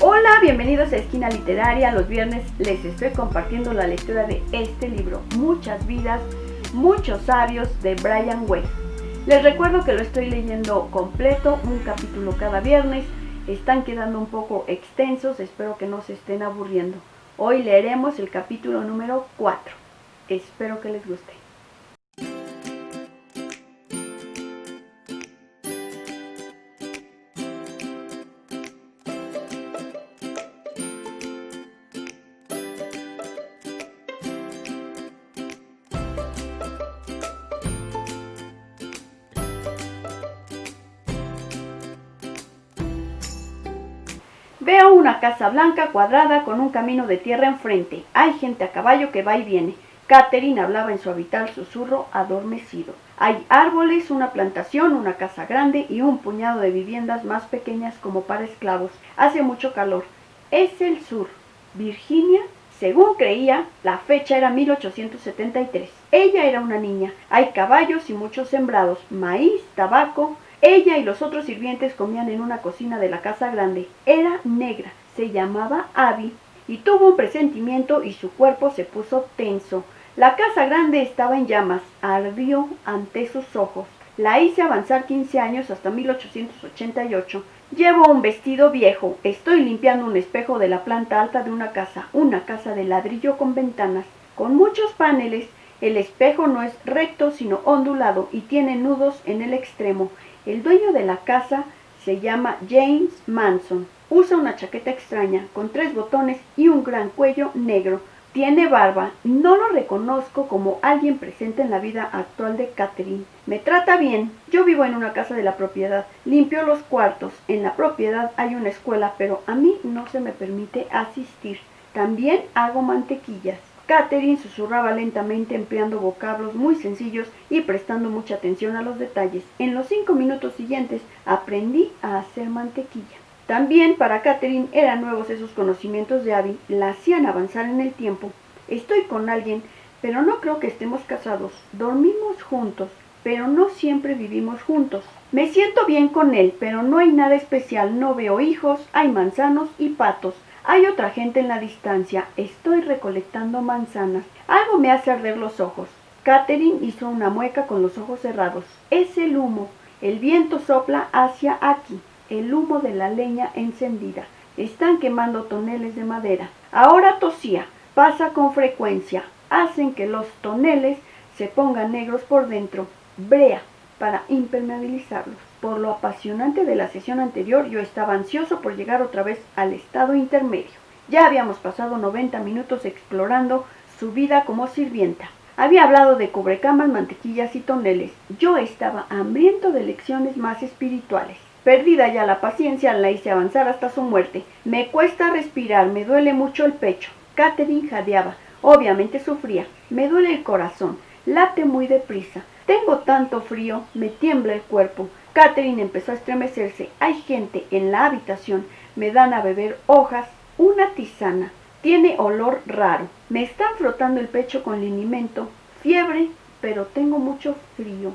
Hola, bienvenidos a Esquina Literaria. Los viernes les estoy compartiendo la lectura de este libro, Muchas vidas, muchos sabios, de Brian Weiss. Les recuerdo que lo estoy leyendo completo, un capítulo cada viernes. Están quedando un poco extensos, espero que no se estén aburriendo. Hoy leeremos el capítulo número 4. Espero que les guste. Veo una casa blanca cuadrada con un camino de tierra enfrente. Hay gente a caballo que va y viene. Catherine hablaba en su habitual susurro adormecido. Hay árboles, una plantación, una casa grande y un puñado de viviendas más pequeñas como para esclavos. Hace mucho calor. Es el sur. Virginia, según creía, la fecha era 1873. Ella era una niña. Hay caballos y muchos sembrados, maíz, tabaco. Ella y los otros sirvientes comían en una cocina de la casa grande. Era negra, se llamaba Abby, y tuvo un presentimiento y su cuerpo se puso tenso. La casa grande estaba en llamas, ardió ante sus ojos. La hice avanzar 15 años hasta 1888. Llevo un vestido viejo, estoy limpiando un espejo de la planta alta de una casa de ladrillo con ventanas, con muchos paneles. El espejo no es recto sino ondulado y tiene nudos en el extremo. El dueño de la casa se llama James Manson. Usa una chaqueta extraña con 3 botones y un gran cuello negro. Tiene barba. No lo reconozco como alguien presente en la vida actual de Catherine. Me trata bien. Yo vivo en una casa de la propiedad. Limpio los cuartos. En la propiedad hay una escuela, pero a mí no se me permite asistir. También hago mantequillas. Catherine susurraba lentamente, empleando vocablos muy sencillos y prestando mucha atención a los detalles. En los 5 minutos siguientes aprendí a hacer mantequilla. También para Catherine eran nuevos esos conocimientos de Abby, la hacían avanzar en el tiempo. Estoy con alguien, pero no creo que estemos casados. Dormimos juntos, pero no siempre vivimos juntos. Me siento bien con él, pero no hay nada especial. No veo hijos, hay manzanos y patos. Hay otra gente en la distancia. Estoy recolectando manzanas. Algo me hace arder los ojos. Catherine hizo una mueca con los ojos cerrados. Es el humo. El viento sopla hacia aquí. El humo de la leña encendida. Están quemando toneles de madera. Ahora tosía. Pasa con frecuencia. Hacen que los toneles se pongan negros por dentro. Brea para impermeabilizarlos. Por lo apasionante de la sesión anterior, yo estaba ansioso por llegar otra vez al estado intermedio. Ya habíamos pasado 90 minutos explorando su vida como sirvienta. Había hablado de cubrecamas, mantequillas y toneles. Yo estaba hambriento de lecciones más espirituales. Perdida ya la paciencia, la hice avanzar hasta su muerte. Me cuesta respirar, me duele mucho el pecho. Catherine jadeaba. Obviamente sufría. Me duele el corazón. Late muy deprisa. Tengo tanto frío, me tiembla el cuerpo. Catherine empezó a estremecerse. Hay gente en la habitación. Me dan a beber hojas, una tisana. Tiene olor raro. Me están frotando el pecho con linimento. Fiebre, pero tengo mucho frío.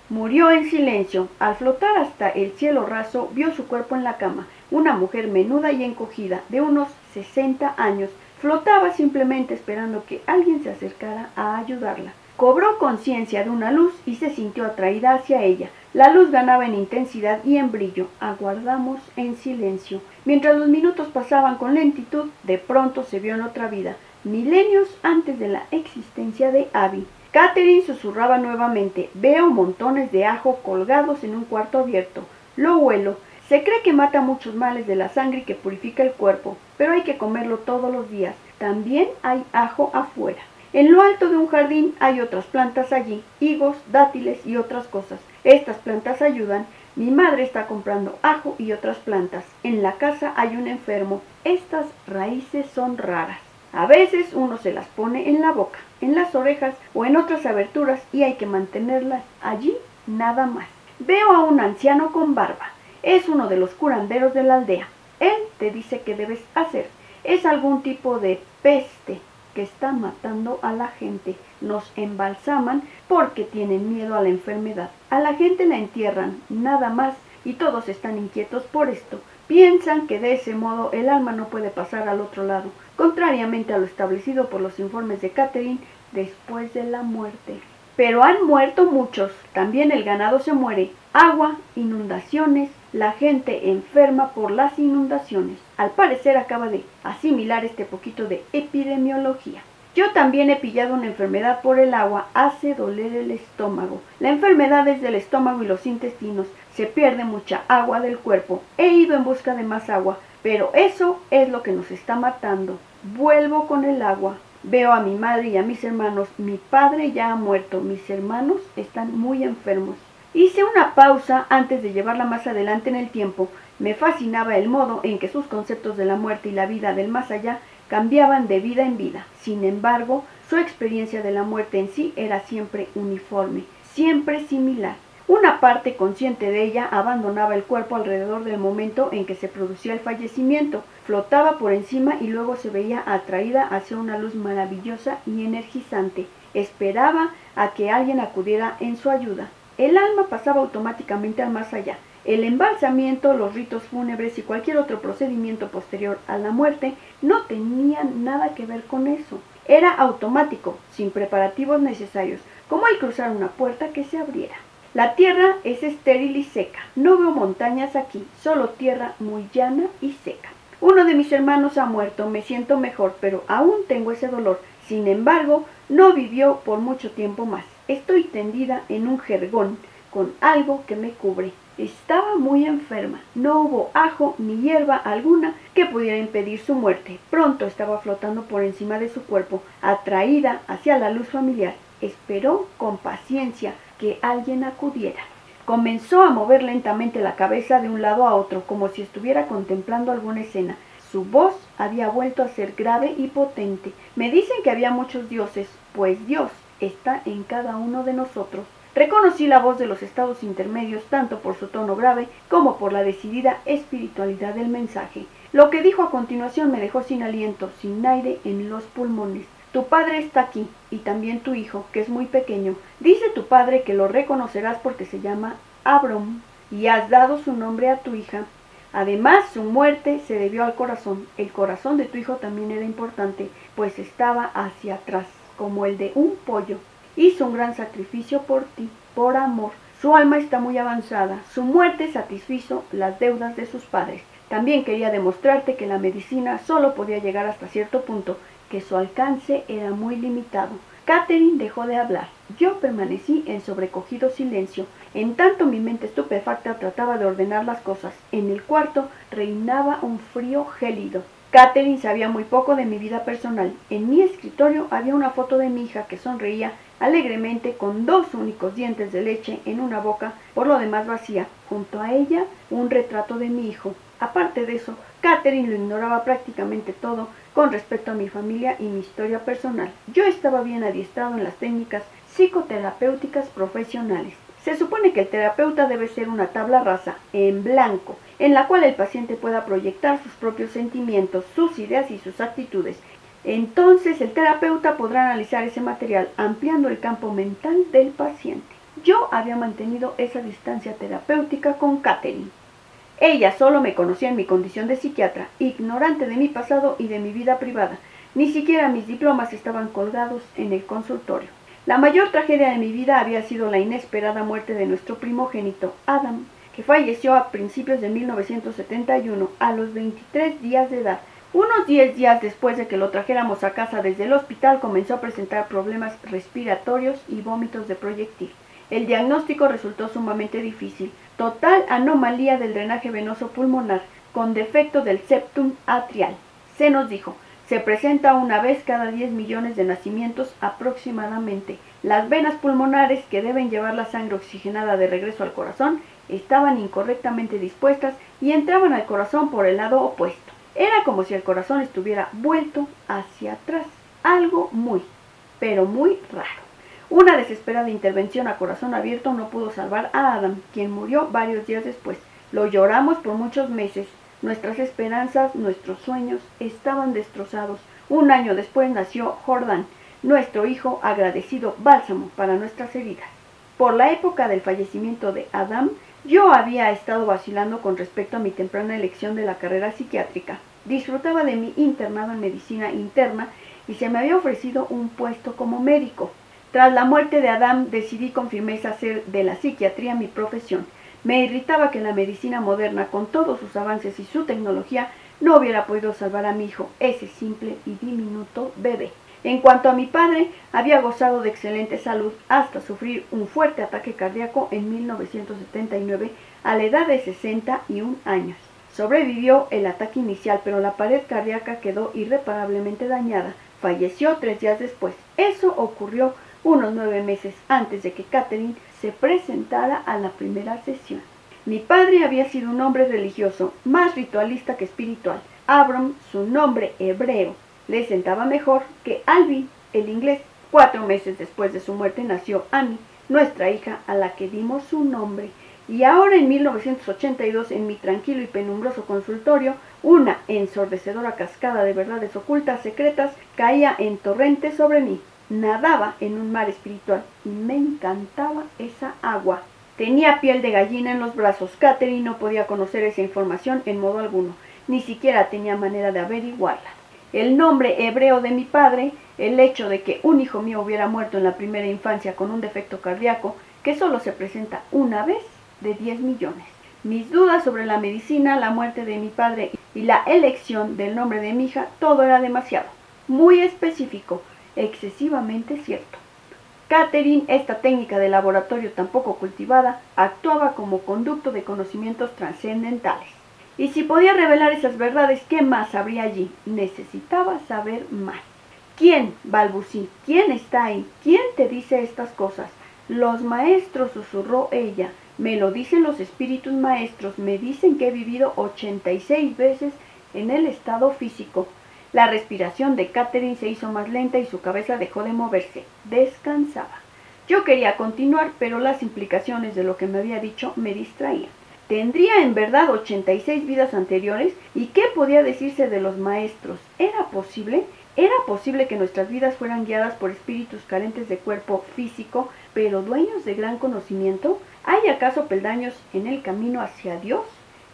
Murió en silencio. Al flotar hasta el cielo raso, vio su cuerpo en la cama. Una mujer menuda y encogida, de unos 60 años. Flotaba simplemente esperando que alguien se acercara a ayudarla. Cobró conciencia de una luz y se sintió atraída hacia ella. La luz ganaba en intensidad y en brillo. Aguardamos en silencio. Mientras los minutos pasaban con lentitud, de pronto se vio en otra vida, milenios antes de la existencia de Abby. Catherine susurraba nuevamente. Veo montones de ajo colgados en un cuarto abierto. Lo huelo. Se cree que mata muchos males de la sangre y que purifica el cuerpo, pero hay que comerlo todos los días. También hay ajo afuera. En lo alto de un jardín hay otras plantas allí, higos, dátiles y otras cosas. Estas plantas ayudan. Mi madre está comprando ajo y otras plantas. En la casa hay un enfermo. Estas raíces son raras. A veces uno se las pone en la boca, en las orejas o en otras aberturas y hay que mantenerlas allí nada más. Veo a un anciano con barba. Es uno de los curanderos de la aldea. Él te dice qué debes hacer. Es algún tipo de peste que está matando a la gente. Nos embalsaman porque tienen miedo a la enfermedad. A la gente la entierran, nada más, y todos están inquietos por esto. Piensan que de ese modo el alma no puede pasar al otro lado, contrariamente a lo establecido por los informes de Catherine después de la muerte. Pero han muerto muchos, también el ganado se muere, agua, inundaciones, la gente enferma por las inundaciones. Al parecer acaba de asimilar este poquito de epidemiología. Yo también he pillado una enfermedad por el agua, hace doler el estómago. La enfermedad es del estómago y los intestinos, se pierde mucha agua del cuerpo. He ido en busca de más agua, pero eso es lo que nos está matando. Vuelvo con el agua. Veo a mi madre y a mis hermanos. Mi padre ya ha muerto, mis hermanos están muy enfermos. Hice una pausa antes de llevarla más adelante en el tiempo. Me fascinaba el modo en que sus conceptos de la muerte y la vida del más allá cambiaban de vida en vida. Sin embargo, su experiencia de la muerte en sí era siempre uniforme, siempre similar. Una parte consciente de ella abandonaba el cuerpo alrededor del momento en que se producía el fallecimiento, flotaba por encima y luego se veía atraída hacia una luz maravillosa y energizante. Esperaba a que alguien acudiera en su ayuda. El alma pasaba automáticamente al más allá. El embalsamiento, los ritos fúnebres y cualquier otro procedimiento posterior a la muerte no tenían nada que ver con eso. Era automático, sin preparativos necesarios, como el cruzar una puerta que se abriera. La tierra es estéril y seca. No veo montañas aquí, solo tierra muy llana y seca. Uno de mis hermanos ha muerto, me siento mejor, pero aún tengo ese dolor. Sin embargo, no vivió por mucho tiempo más. Estoy tendida en un jergón, con algo que me cubre. Estaba muy enferma. No hubo ajo ni hierba alguna que pudiera impedir su muerte. Pronto estaba flotando por encima de su cuerpo, atraída hacia la luz familiar. Esperó con paciencia que alguien acudiera. Comenzó a mover lentamente la cabeza de un lado a otro, como si estuviera contemplando alguna escena. Su voz había vuelto a ser grave y potente. Me dicen que había muchos dioses, pues Dios está en cada uno de nosotros. Reconocí la voz de los estados intermedios tanto por su tono grave como por la decidida espiritualidad del mensaje. Lo que dijo a continuación me dejó sin aliento, sin aire en los pulmones. Tu padre está aquí, y también tu hijo, que es muy pequeño. Dice tu padre que lo reconocerás porque se llama Abram, y has dado su nombre a tu hija. Además, su muerte se debió al corazón. El corazón de tu hijo también era importante, pues estaba hacia atrás, como el de un pollo. Hizo un gran sacrificio por ti, por amor. Su alma está muy avanzada. Su muerte satisfizo las deudas de sus padres. También quería demostrarte que la medicina solo podía llegar hasta cierto punto, que su alcance era muy limitado. Catherine dejó de hablar. Yo permanecí en sobrecogido silencio. En tanto mi mente estupefacta trataba de ordenar las cosas. En el cuarto reinaba un frío gélido. Catherine sabía muy poco de mi vida personal. En mi escritorio había una foto de mi hija que sonreía alegremente con 2 únicos dientes de leche en una boca, por lo demás vacía. Junto a ella, un retrato de mi hijo. Aparte de eso, Catherine lo ignoraba prácticamente todo con respecto a mi familia y mi historia personal. Yo estaba bien adiestrado en las técnicas psicoterapéuticas profesionales. Se supone que el terapeuta debe ser una tabla rasa, en blanco, en la cual el paciente pueda proyectar sus propios sentimientos, sus ideas y sus actitudes. Entonces el terapeuta podrá analizar ese material, ampliando el campo mental del paciente. Yo había mantenido esa distancia terapéutica con Catherine. Ella solo me conocía en mi condición de psiquiatra, ignorante de mi pasado y de mi vida privada. Ni siquiera mis diplomas estaban colgados en el consultorio. La mayor tragedia de mi vida había sido la inesperada muerte de nuestro primogénito, Adam, que falleció a principios de 1971, a los 23 días de edad. Unos 10 días después de que lo trajéramos a casa desde el hospital, comenzó a presentar problemas respiratorios y vómitos de proyectil. El diagnóstico resultó sumamente difícil. Total anomalía del drenaje venoso pulmonar, con defecto del septum atrial. Se nos dijo, se presenta una vez cada 10 millones de nacimientos aproximadamente. Las venas pulmonares que deben llevar la sangre oxigenada de regreso al corazón estaban incorrectamente dispuestas y entraban al corazón por el lado opuesto. Era como si el corazón estuviera vuelto hacia atrás. Algo muy, pero muy raro. Una desesperada intervención a corazón abierto no pudo salvar a Adam, quien murió varios días después. Lo lloramos por muchos meses. Nuestras esperanzas, nuestros sueños estaban destrozados. Un año después nació Jordan, nuestro hijo, agradecido bálsamo para nuestras heridas. Por la época del fallecimiento de Adam, Yo había estado vacilando con respecto a mi temprana elección de la carrera psiquiátrica. Disfrutaba de mi internado en medicina interna y se me había ofrecido un puesto como médico. Tras la muerte de Adam decidí con firmeza hacer de la psiquiatría mi profesión. Me irritaba que la medicina moderna, con todos sus avances y su tecnología, no hubiera podido salvar a mi hijo, ese simple y diminuto bebé. En cuanto a mi padre, había gozado de excelente salud hasta sufrir un fuerte ataque cardíaco en 1979 a la edad de 61 años. Sobrevivió el ataque inicial, pero la pared cardíaca quedó irreparablemente dañada. Falleció 3 días después. Eso ocurrió unos 9 meses antes de que Catherine se presentara a la primera sesión. Mi padre había sido un hombre religioso, más ritualista que espiritual. Abram, su nombre hebreo, le sentaba mejor que Alvin, el inglés. 4 meses después de su muerte nació Amy, nuestra hija, a la que dimos su nombre. Y ahora en 1982, en mi tranquilo y penumbroso consultorio, una ensordecedora cascada de verdades ocultas secretas caía en torrentes sobre mí. Nadaba en un mar espiritual y me encantaba esa agua. Tenía piel de gallina en los brazos. Catherine no podía conocer esa información en modo alguno, ni siquiera tenía manera de averiguarla. El nombre hebreo de mi padre, el hecho de que un hijo mío hubiera muerto en la primera infancia con un defecto cardíaco que solo se presenta una vez de 10 millones. Mis dudas sobre la medicina, la muerte de mi padre y la elección del nombre de mi hija, todo era demasiado, muy específico, excesivamente cierto. Catherine, esta técnica de laboratorio tan poco cultivada, actuaba como conducto de conocimientos trascendentales. Y si podía revelar esas verdades, ¿qué más habría allí? Necesitaba saber más. ¿Quién? Balbucí. ¿Quién está ahí? ¿Quién te dice estas cosas? Los maestros, susurró ella. Me lo dicen los espíritus maestros. Me dicen que he vivido 86 veces en el estado físico. La respiración de Catherine se hizo más lenta y su cabeza dejó de moverse. Descansaba. Yo quería continuar, pero las implicaciones de lo que me había dicho me distraían. ¿Tendría en verdad 86 vidas anteriores? ¿Y qué podía decirse de los maestros? ¿Era posible? ¿Era posible que nuestras vidas fueran guiadas por espíritus carentes de cuerpo físico, pero dueños de gran conocimiento? ¿Hay acaso peldaños en el camino hacia Dios?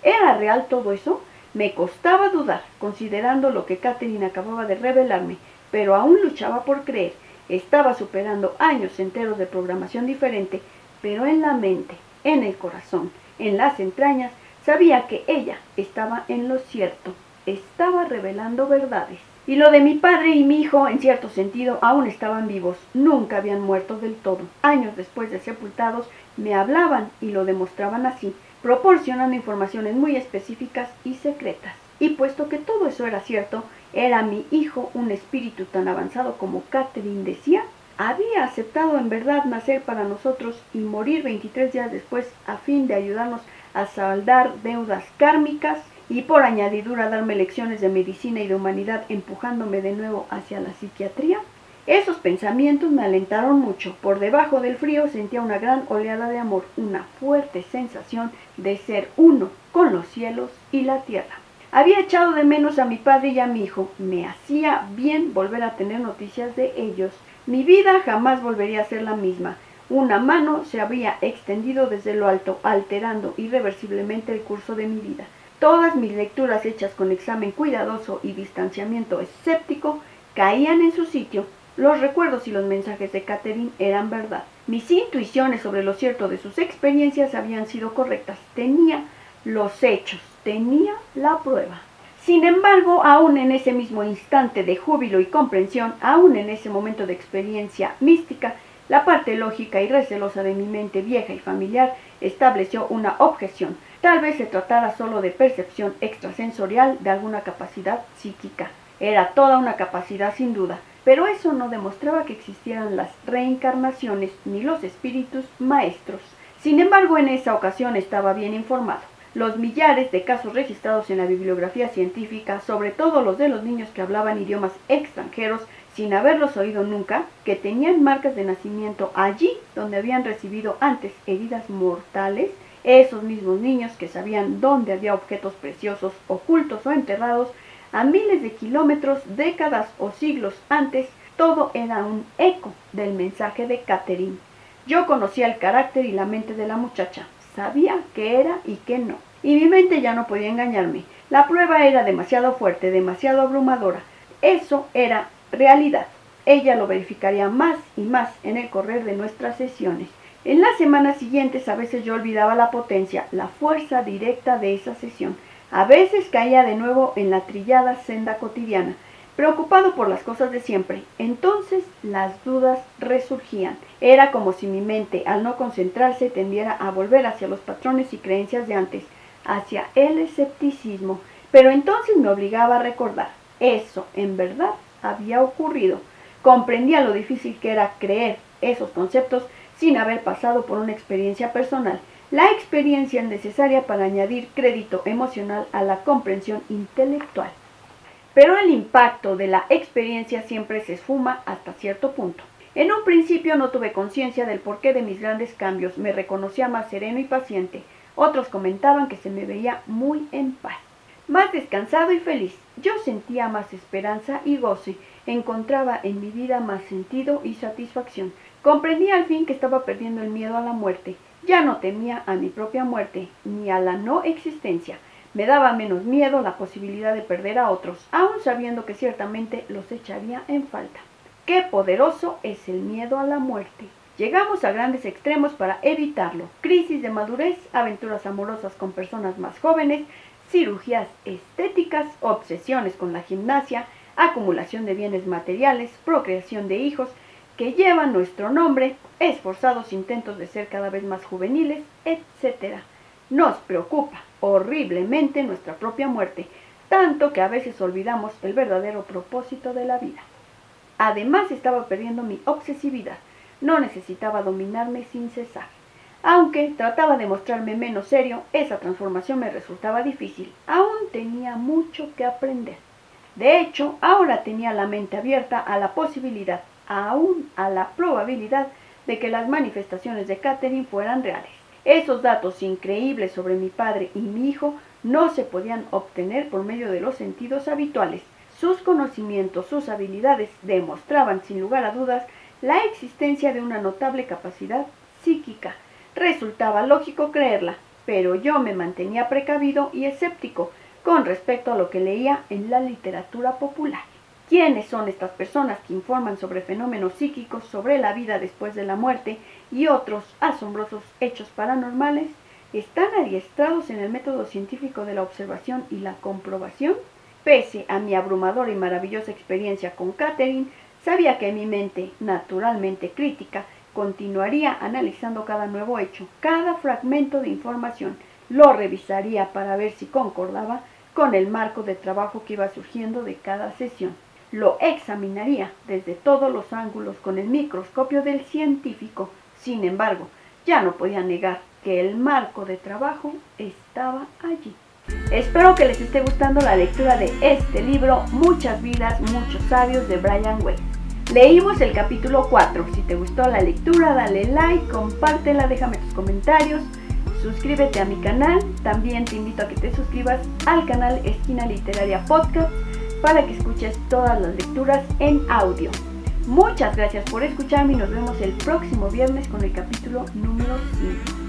¿Era real todo eso? Me costaba dudar, considerando lo que Catherine acababa de revelarme, pero aún luchaba por creer. Estaba superando años enteros de programación diferente, pero en la mente, en el corazón, en las entrañas, sabía que ella estaba en lo cierto, estaba revelando verdades. Y lo de mi padre y mi hijo, en cierto sentido, aún estaban vivos, nunca habían muerto del todo. Años después de sepultados, me hablaban y lo demostraban así, proporcionando informaciones muy específicas y secretas. Y puesto que todo eso era cierto, ¿era mi hijo un espíritu tan avanzado como Catherine decía? ¿Había aceptado en verdad nacer para nosotros y morir 23 días después a fin de ayudarnos a saldar deudas kármicas y por añadidura darme lecciones de medicina y de humanidad empujándome de nuevo hacia la psiquiatría? Esos pensamientos me alentaron mucho. Por debajo del frío sentía una gran oleada de amor, una fuerte sensación de ser uno con los cielos y la tierra. Había echado de menos a mi padre y a mi hijo. Me hacía bien volver a tener noticias de ellos. Mi vida jamás volvería a ser la misma. Una mano se había extendido desde lo alto, alterando irreversiblemente el curso de mi vida. Todas mis lecturas hechas con examen cuidadoso y distanciamiento escéptico caían en su sitio. Los recuerdos y los mensajes de Catherine eran verdad. Mis intuiciones sobre lo cierto de sus experiencias habían sido correctas. Tenía los hechos, tenía la prueba. Sin embargo, aún en ese mismo instante de júbilo y comprensión, aún en ese momento de experiencia mística, la parte lógica y recelosa de mi mente vieja y familiar estableció una objeción. Tal vez se tratara solo de percepción extrasensorial de alguna capacidad psíquica. Era toda una capacidad sin duda, pero eso no demostraba que existieran las reencarnaciones ni los espíritus maestros. Sin embargo, en esa ocasión estaba bien informado. Los millares de casos registrados en la bibliografía científica, sobre todo los de los niños que hablaban idiomas extranjeros sin haberlos oído nunca, que tenían marcas de nacimiento allí donde habían recibido antes heridas mortales, esos mismos niños que sabían dónde había objetos preciosos ocultos o enterrados, a miles de kilómetros, décadas o siglos antes, todo era un eco del mensaje de Catherine. Yo conocía el carácter y la mente de la muchacha. sabía qué era y qué no. Y mi mente ya no podía engañarme. La prueba era demasiado fuerte, demasiado abrumadora. Eso era realidad. Ella lo verificaría más y más en el correr de nuestras sesiones. En las semanas siguientes a veces yo olvidaba la potencia, la fuerza directa de esa sesión. A veces caía de nuevo en la trillada senda cotidiana, preocupado por las cosas de siempre. Entonces las dudas resurgían. Era como si mi mente, al no concentrarse, tendiera a volver hacia los patrones y creencias de antes, hacia el escepticismo. Pero entonces me obligaba a recordar. Eso, en verdad, había ocurrido. Comprendía lo difícil que era creer esos conceptos sin haber pasado por una experiencia personal. La experiencia necesaria para añadir crédito emocional a la comprensión intelectual. Pero el impacto de la experiencia siempre se esfuma hasta cierto punto. En un principio no tuve conciencia del porqué de mis grandes cambios, me reconocía más sereno y paciente. Otros comentaban que se me veía muy en paz, más descansado y feliz. Yo sentía más esperanza y goce, encontraba en mi vida más sentido y satisfacción. Comprendí al fin que estaba perdiendo el miedo a la muerte. Ya no temía a mi propia muerte, ni a la no existencia. Me daba menos miedo la posibilidad de perder a otros, aun sabiendo que ciertamente los echaría en falta. ¡Qué poderoso es el miedo a la muerte! Llegamos a grandes extremos para evitarlo. Crisis de madurez, aventuras amorosas con personas más jóvenes, cirugías estéticas, obsesiones con la gimnasia, acumulación de bienes materiales, procreación de hijos que llevan nuestro nombre, esforzados intentos de ser cada vez más juveniles, etc. Nos preocupa horriblemente nuestra propia muerte, tanto que a veces olvidamos el verdadero propósito de la vida. Además estaba perdiendo mi obsesividad, no necesitaba dominarme sin cesar. Aunque trataba de mostrarme menos serio, esa transformación me resultaba difícil, aún tenía mucho que aprender. De hecho, ahora tenía la mente abierta a la posibilidad, aún a la probabilidad de que las manifestaciones de Catherine fueran reales. Esos datos increíbles sobre mi padre y mi hijo no se podían obtener por medio de los sentidos habituales. Sus conocimientos, sus habilidades demostraban sin lugar a dudas la existencia de una notable capacidad psíquica. Resultaba lógico creerla, pero yo me mantenía precavido y escéptico con respecto a lo que leía en la literatura popular. ¿Quiénes son estas personas que informan sobre fenómenos psíquicos, sobre la vida después de la muerte y otros asombrosos hechos paranormales? ¿Están adiestrados en el método científico de la observación y la comprobación? Pese a mi abrumadora y maravillosa experiencia con Catherine, sabía que mi mente, naturalmente crítica, continuaría analizando cada nuevo hecho, cada fragmento de información. Lo revisaría para ver si concordaba con el marco de trabajo que iba surgiendo de cada sesión. Lo examinaría desde todos los ángulos con el microscopio del científico. Sin embargo, ya no podía negar que el marco de trabajo estaba allí. Espero que les esté gustando la lectura de este libro, Muchas vidas, muchos sabios, de Brian Weiss. Leímos el capítulo 4. Si te gustó la lectura, dale like, compártela, déjame tus comentarios, suscríbete a mi canal. También te invito a que te suscribas al canal Esquina Literaria Podcast para que escuches todas las lecturas en audio. Muchas gracias por escucharme y nos vemos el próximo viernes con el capítulo número 5.